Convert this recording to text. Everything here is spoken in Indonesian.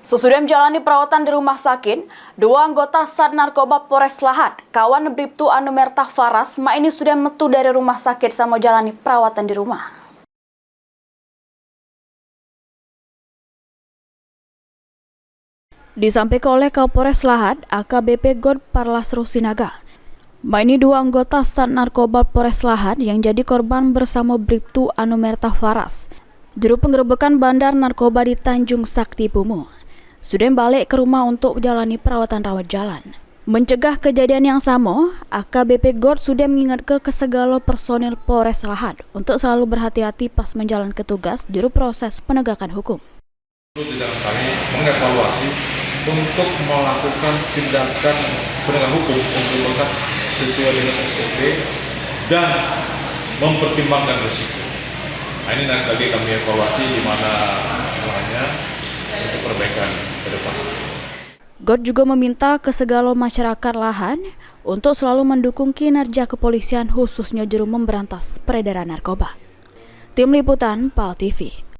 Sesudah menjalani perawatan di rumah sakit, dua anggota Sat Narkoba Polres Lahad, kawan Bribtu Anumerta Faras, ini sudah metu dari rumah sakit sama jalani perawatan di rumah. Disampaikan oleh Kapolres Lahad, AKBP God Parlas Rusinaga. Ini dua anggota Sat Narkoba Polres Lahad yang jadi korban bersama Bribtu Anumerta Faras. Juru penggerebekan bandar narkoba di Tanjung Sakti Pumu sudah balik ke rumah untuk menjalani perawatan rawat jalan. Mencegah kejadian yang sama, AKBP God sudah mengingatkan ke segala personil Polres Lahad untuk selalu berhati-hati pas menjalankan tugas juru proses penegakan hukum. Jajaran kami mengevaluasi untuk melakukan tindakan penegakan hukum untuk sesuai dengan SOP dan mempertimbangkan risiko. Nah, ini nanti kami evaluasi di mana salahnya untuk perbaikan ke depan. God juga meminta ke segala masyarakat Lahad untuk selalu mendukung kinerja kepolisian khususnya juru memberantas peredaran narkoba. Tim Liputan PAL TV.